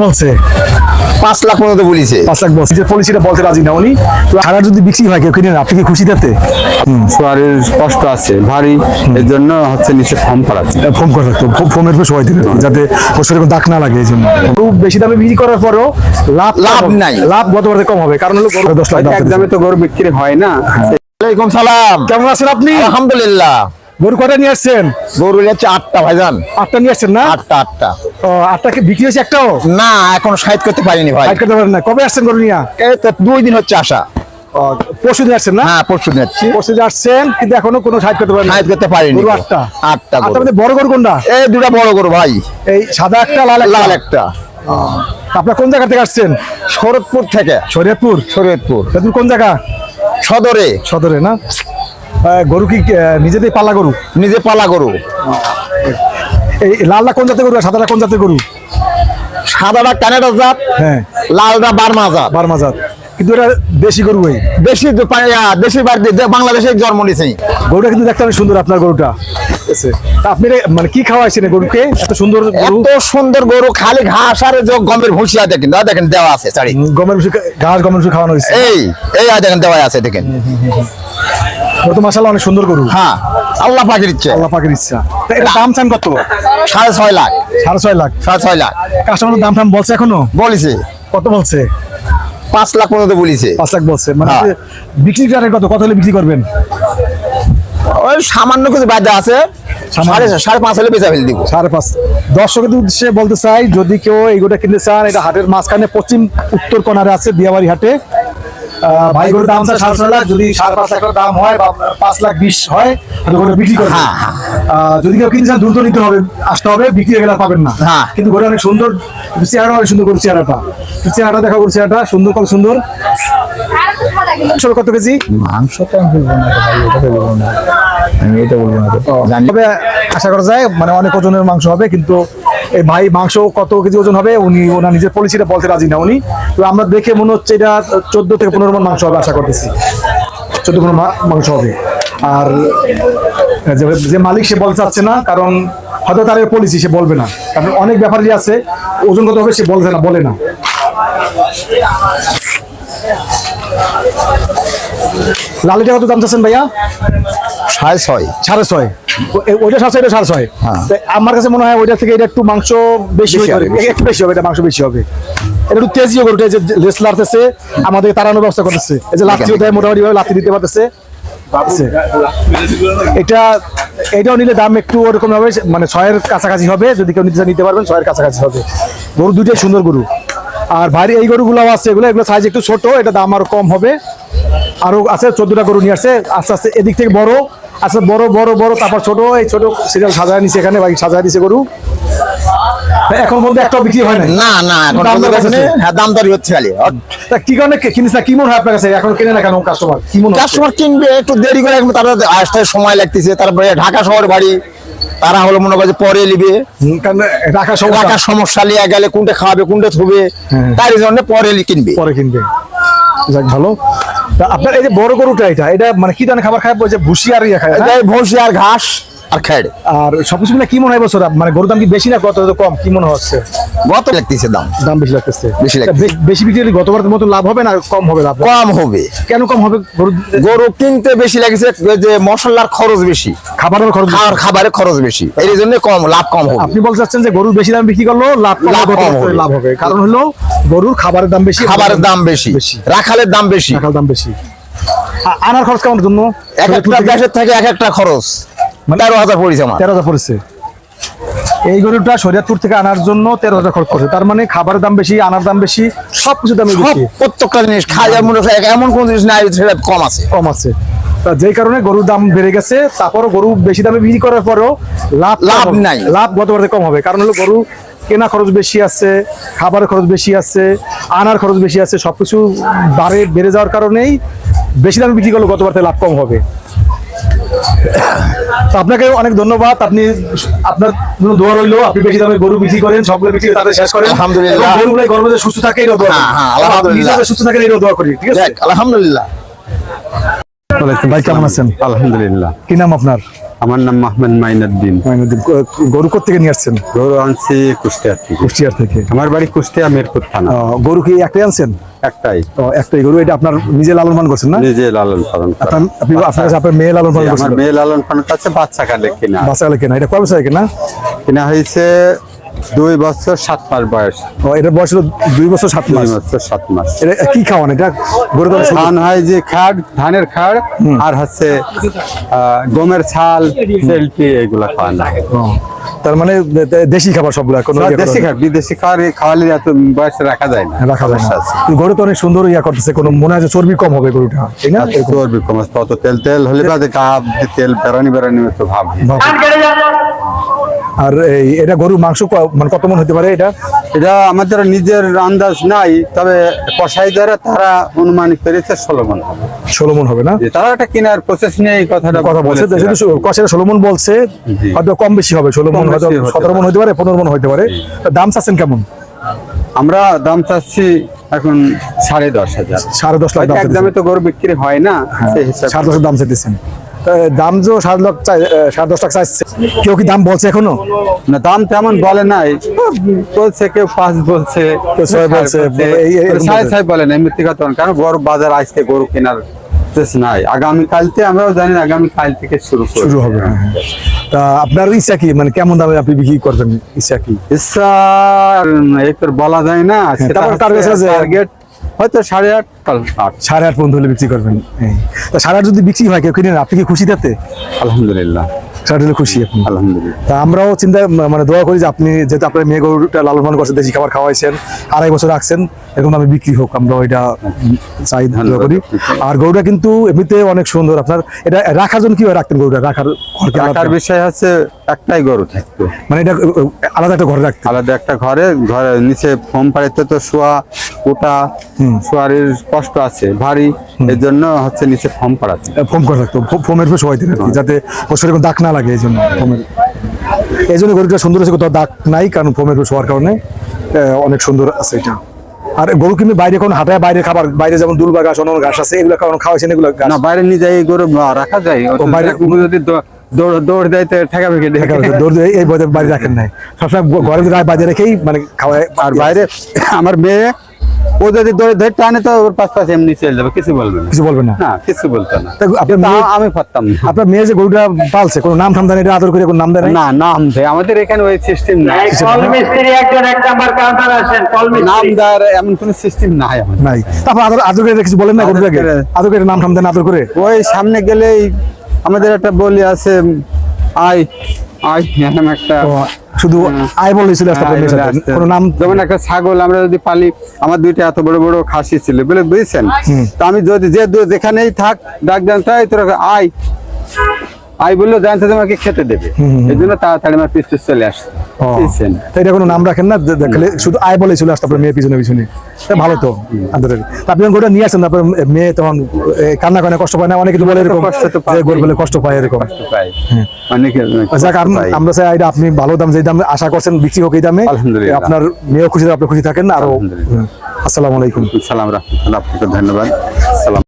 বলছে 5 লাখ পর্যন্ত বলেছে। 5 লাখ বলছে, যে পলিসিটা বলতে রাজি না উনি। তো হারার যদি বিক্রি হয় কেউ কিনে না, আপনি কি খুশি তাতে? শোয়ারের কষ্ট আছে ভারী, এর জন্য হচ্ছে নিচে ফর্ম করা ফোম করে রাখতো, ফোমের উপর সবাই দিবে যাতে পরিষ্কার কোনো দাগ না লাগে। এই জন্য খুব বেশি দামে বিক্রি করার পরও লাভ নাই, লাভ গতবারে কম হবে, কারণ হলো গরু 10 লাখ দাম। একদমে তো গরু বিক্রি হয় না। ওয়ালাইকুম সালাম, কেমন আছেন আপনি? আলহামদুলিল্লাহ। গরু কয়টা নিয়ে আসছেন? গরু যাচ্ছে 8টা ভাইজান। 8টা নিয়ে আসছেন না? 8টা। ও 8টা কি বিক্রি হয়েছে একটাও? না, এখন সাইড করতে পারিনি ভাই। সাইড করতে পারেন না? কবে আসছেন গরু নিয়ে? এই তো 2 দিন হচ্ছে আসা। পরশু দিন আসছেন না? হ্যাঁ, পরশু দিন যাচ্ছি। পরশু দিন আসছেন, কিন্তু এখনো কোনো সাইড করতে পারেন না। সাইড করতে পারিনি। গরু 8টা। 8টা গরু। আপনাদের বড় গরু কোনটা? এই দুটা বড় গরু ভাই, এই সাদা একটা, লাল একটা। আপনার কোন জায়গা থেকে আসছেন? শরৎপুর থেকে। শরীয়তপুর? শরীয়তপুর শরীয়তপুর কোন জায়গা? সদরে। সদরে না? গরু কি নিজেদের পালা গরু? নিজে পালা গরু। এই লালটা কোন জাতের গরু আর সাদাটা কোন জাতের গরু? সাদাটা কানাডা জাত, হ্যাঁ লালটা বার্মা জাত। বার্মা জাত, কিন্তু এটা দেশি গরু। এই দেশি বাড়িতে বাংলাদেশে জন্ম নিয়েছে। গরুটা কিন্তু দেখতে অনেক সুন্দর আপনার গরুটা। তা আপনি মানে কি খাওয়াইছেন এই গরুকে? এত সুন্দর গরু, এত সুন্দর গরু, খালি ঘাস আর গমের ভুসিয়া দেখেন, দেখেন দেওয়া আছে চারি। গমের ভুসি, ঘাস গমের ভুসি খাওয়ানো হয়েছে। এই দেখেন দেওয়া আছে, দেখেন। ও তো মাশাআল্লাহ অনেক সুন্দর গরু। হ্যাঁ, আল্লাহ পাকের ইচ্ছে। আল্লাহ পাকের ইচ্ছা। তা এটা দাম চান কত? 6.5 লাখ। 6.5 লাখ? 6.5 লাখ কাস্টমার দাম টাম বলছে এখনো? বলেছে। কত বলছে? 5 লাখ পর্যন্ত বলেছে। 5 লাখ বলছে। মানে হ্যাঁ। বিক্রি রেট কত? কত হলে বিক্রি করবেন? ওই সামান্য কিছু বাধা আছে, 5.5 হলে বেচা ফেলে দিব। 5.5। দর্শকের উদ্দেশ্যে বলতে চাই, যদি কেউ এইগুলো কিনতে চান, এটা হাটের মাঝখানে পশ্চিম উত্তর কোণারে আছে, দিয়াবাড়ি হাটে। ভাই গরুর দাম 6.5 লাখ। যদি 5.5 লাখ দাম হয় বা 5,20,000 হয়, তাহলে বিক্রি করবেন। হ্যাঁ। যদি কেউ কিনতে চান, দ্রুত নিতে হবে, আসতে হবে, বিক্রি হয়ে গেলে আর পাবেন না। হ্যাঁ। কিন্তু গরু অনেক সুন্দর, চেহারা অনেক সুন্দর গরু। চেহারাটা দেখা গরু, চেহারাটা সুন্দর, কত সুন্দর। কত কেজি মাংস তো আমি বলবো না ভাই, এটা বলবো না, আমি এটা বলবো না। তবে আশা করা যায় মানে অনেক ওজনের মাংস হবে। কিন্তু এই ভাই মাংস কত কেজি ওজন হবে ওনার নিজের পলিসিটা বলতে রাজি না উনি। তো আমরা দেখে মনে হচ্ছে এটা 14 থেকে 15 মণ মাংস হবে আশা করতেছি। 14 মণ মাংস হবে। আর যে মালিক সে বলতে চাচ্ছে না, কারণ হয়তো তার পলিসি সে বলবে না, কারণ অনেক ব্যাপারই আছে ওজন কত হবে সে বলে না। লালিটা কত দাম চাচ্ছেন ভাইয়া? 6.5। 6.5। ওইটা 7.5, এটা 6.5। আমার কাছে মনে হয় ওইটা থেকে এটা একটু মাংস বেশি হবে, একটু বেশি হবে, এটা মাংস বেশি হবে। এটা একটু তেজিও গরুটা, যে লেস লাড়তেছে, আমাদের তাড়ানোর ব্যবস্থা করতেছে, এই যে লাথি দেয়, মোটামুটি ভাবে লাথি দিতে পারতেছে। এটাও নিলে দাম একটু ওরকম হবে, মানে 6-এর কাছাকাছি হবে। যদি কেউ নিতে পারবেন, 6-এর কাছাকাছি হবে। গরু দুইটাই সুন্দর গরু। আর ভারী এই গরুগুলো আছে, এগুলো সাইজ একটু ছোট, এটা দাম আরো কম হবে। আরো আছে 14টা গরু নিয়ে আসছে, আস্তে আস্তে এদিক থেকে বড় আচ্ছা, বড় বড় বড়, তারপর ছোট, এই ছোট সিরিয়াল সাজায় নিচ্ছে, এখানে ভাই সাজায় দিচ্ছে গরু। এখন বলতে একটাও বিক্রি হয় না। না, এখন দাম দরই হচ্ছে খালি। তা কি কারণে কিনিস না? কি মনে হয় আপনার কাছে এখন কিনে না কেন কাস্টমার? কি মনে হয়? কাস্টমার কিনবে একটু দেরি করে, তারা আসতে সময় লাগতেছে। তারপরে ঢাকা শহর বাড়ি, তারা হলো মনে করে পরে নিবে, কারণ ঢাকা সমস্যা লিয়ে গেলে কোনটা খাওয়াবে, কোনটা থুবে, তার জন্য পরে কিনবে। যাক ভালো। আপনার এই যে বড় গরুটা, এটা মানে কি ধরনের খাবার খায়? বলছে ভুসি আর ইয়ে খায়, ভুসি আর ঘাস আর খেড়। আর সবকিছু মিলে কি মনে হয় বছর মানে গরুর দাম কি বেশি না কত কম, কি মনে হচ্ছে? গত লাগতেছে দাম বেশি লাগতেছে। বেশি বিক্রি হলে গতবারের মতো লাভ হবে না কম হবে? লাভ কম হবে। কেন কম হবে? গরু কিনতে বেশি লাগছে, যে মশলার খরচ বেশি, খাবারের খরচ বেশি, এই জন্য লাভ কম হবে। আপনি বলতে চাচ্ছেন যে গরু বেশি দাম বিক্রি করলো লাভ হবে, কারণ হলো গরুর খাবারের দাম বেশি, রাখালের দাম বেশি। আনার খরচ কেমন জন্য? এক একটা দেশের থেকে এক একটা খরচ 13,000 পড়েছে আমার। 13,000 পড়েছে। এই গরুটা শরীয়তপুর থেকে আনার জন্য 13,000 খরচ করছে। তার মানে খাবারের দাম বেশি, আনার দাম বেশি, সবকিছু দাম বেশি। প্রত্যেকটা জিনিস খাওয়ার মূল্য এমন কোন জিনিস নাই সেটা কম আছে। যেই কারণে গরুর দাম বেড়ে গেছে। তারপরও গরু বেশি দামে বিক্রি করার পরেও লাভ নাই, লাভ গতবারে কম হবে। কারণ হলো গরু কেনা খরচ বেশি আছে, খাবারের খরচ বেশি আছে, আনার খরচ বেশি আছে, সবকিছু বেড়ে যাওয়ার কারণেই বেশি দামে বিক্রি করলে গতবার লাভ কম হবে। আপনাকে অনেক ধন্যবাদ। আপনি আপনার দোয়া রইল, আপনি বেশি দামে গরু বিক্রি করেন, সবগুলো বিক্রি তাদের শেষ করেন। আলহামদুলিল্লাহ। গরুগুলো গরমে সুস্থ থাকে, সুস্থ থাকে, দোয়া করি। ঠিক আছে, আলহামদুলিল্লাহ। ভাই কেমন আছেন? আলহামদুলিল্লাহ। কি নাম আপনার? আমার নাম মোহাম্মদ মাইনুদ্দিন। মাইনুদ্দিন, গরু কোত্থেকে নিয়ে আসছেন? গরু আনছি কুষ্টিয়া থেকে। কুষ্টিয়ার থেকে। আমার বাড়ি কুষ্টিয়া মিরপুর থানা। গরু কি একটাই আনছেন? একটাই। একটাই গরু, এটা আপনার নিজে লালন পালন করছেন না? নিজে লালন পালন করা। আপনার মেয়ে লালন পালন করছেন? আমার মেয়ে লালন পালন কাছে বাচ্চা কালে কিনা। বাচ্চা কালে কেনা, এটা কয় বছর কেনা? কিনা হয়েছে 2 বছর 7 মাস বয়স। এটার বয়স হলো 2 বছর 7 মাস। 2 বছর 7 মাস। এটা কি খাওয়ান? এটা গরু তো ধান হয় যে খাড়, ধানের খাড়, আর হচ্ছে গমের ছাল, সেলটি, এগুলা খাওয়ানো হয়। তার মানে দেশি খাবার সবগুলা? কোনো দেশি খাবার, বিদেশি খাবার খাওয়ালে এত বয়সে রাখা যায় না। রাখা যায় না। গরু তো অনেক সুন্দর করতেছে, কোনো মনে হয় যে চর্বি কম হবে গরুটা, তাই না? চর্বি কম, তত তেল হলে বাদে গাব তেল বেরানি তো ভাব। আর এটা গরুর মাংস মানে কত মন হতে পারে? এটা আমাদের নিজের আন্দাজ নাই, তবে কসাই যারা তারা অনুমানিক করেছে 16 মণ হবে। 16 মন হবে না? তারা একটা কেনার প্রসেস নিয়ে এই কথাটা বলছে, কসাইরা 16 মন বলছে, হয়তো কম বেশি হবে। 16 মন হয়তো 17 মন হতে পারে, 15 মন হতে পারে। দাম চাচ্ছেন কেমন? আমরা দাম চাচ্ছি এখন 10.5 লাখ। 10.5 লাখ দাম? একদমই তো গরু বিক্রি হয় না, সেই হিসাবে 10.5 দাম চাইতেছেন। দাম যে 10.5 লাখ চাইছে, কেউ কি দাম বলছে এখনো? না, দাম তেমন বলে নাই, বলছে কেউ 5 বলছে, 6 বলছে, 6.5 বলে না। এমনি কথা, কারণ গরু বাজার আজকে গরু কেনার নাই। আগামী কালতে আমরাও জানি আগামী কাল থেকে শুরু হবে। তা আপনার ইচ্ছা কি, মানে কেমন দামে আপনি বিক্রি করবেন? ইচ্ছা কি? ইচ্ছা এই তো বলা যায় না। টার্গেট হয়তো 8.5, 8.5 পর্যন্ত হলে বিক্রি করবেন। তা 8.5 যদি বিক্রি হয়, কেউ কিনে, আপনি কি খুশি তাতে? আলহামদুলিল্লাহ, 8.5 খুশি আপনি? আলহামদুলিল্লাহ। তা আমরাও চিন্তা মানে দোয়া করি যে আপনি যেহেতু আপনার মেয়ে গরুটা লালন পালন করছেন, দেশি খাবার খাওয়াইছেন, 2.5 বছর রাখছেন, এরকম দামে বিক্রি হোক, আমরা ওইটা চাই, দোয়া করি। আর গরুটা কিন্তু এমনিতে অনেক সুন্দর। আপনার এটা রাখার জন্য কিভাবে রাখতেন গরুটা? রাখার বিষয় হচ্ছে একটাই গরু থাকতো, মানে এটা আলাদা একটা ঘরে রাখতেন? আলাদা একটা ঘরের নিচে ফোম পাড়িতে তো শোয়া ওটা শোয়ারের কষ্ট আছে, ভারী, এর জন্য হচ্ছে নিচে ফোম পাড়াতে। ফোম করে রাখতো, ফোমের উপর শোয়াইতেন আর কি, যাতে বছরে কোনো দাগ না লাগে। এই জন্য ফোমের, এই জন্য গরুটা সুন্দর আছে, কোথাও দাগ নাই, কারণ ফোমের উপর শোয়ার কারণে অনেক সুন্দর আছে এটা। আর গরু কিন্তু বাইরে কোনো হাঁটায়, বাইরে খাবার, বাইরে যেমন দুলবা ঘাস, অন্য ঘাস আছে, এগুলো খাওয়াইছেন? এগুলো না, বাইরে নিয়ে যাই গরু রাখা যায়। বাইরে যদি দৌড় দেয় তো ঠেকা ভেঙে দৌড় দিয়ে এই বাড়ি রাখেন নাই, সবসময় ঘরের বাইরে রেখেই মানে খাওয়ায়। আর বাইরে আমার মেয়ে, ও যদি ধরে টানে তো ওর পাশ এমনি চলে যাবে, কিছু বলবে না। কিছু বলবে না? না, কিছু বলতো না। আমি পারতাম না। আপনার মেয়ে যে গরুটা পালছে, কোনো নাম দেন? এটা আদর করে কোনো নাম দেয় না? নাম দেয়, আমাদের এখানে ওই সিস্টেম নাই। নাম দেওয়ার এমন কোন সিস্টেম নাই। তারপর আদর করে কিছু বলেন না গরুটাকে? আদর করে নাম দেন আদর করে? ওই সামনে গেলেই আমাদের একটা বলি আছে, আয় আয়, একটা শুধু আয় বলে চলে আসতে কোনো নাম। যেমন একটা ছাগল আমরা যদি পালি, আমার 2টা এত বড় বড় খাসি ছিল, বলে বুঝছেন, তো আমি যদি যেখানেই থাক ডাক দেন, তাই তোরা আয় আয় বললো, জানতে তোমাকে খেতে দেবে, এই জন্য তাড়াতাড়ি আমার পিছু চলে আসছে। এটা কোনো নাম রাখেন না, দেখলে শুধু আয় বলে চলে আসতে আপনার মেয়ে পিছনে পিছনে? ভালো তো। আপনি যখন গরুটা নিয়ে আসেন, তারপর মেয়ে তখন কান্না কান্না কষ্ট পায় না? অনেকে তো বলে এরকম, গরু বলে কষ্ট পায়, এরকম। যাক, আমরা চাই আপনি ভালো দাম, যে দাম আশা করছেন বিক্রি হোক এই দামে, আপনার মেয়েও খুশি, আপনি খুশি থাকেন। আরো আসসালামু আলাইকুম। সালাম রাহমাতুল্লাহ, আপনাকে ধন্যবাদ।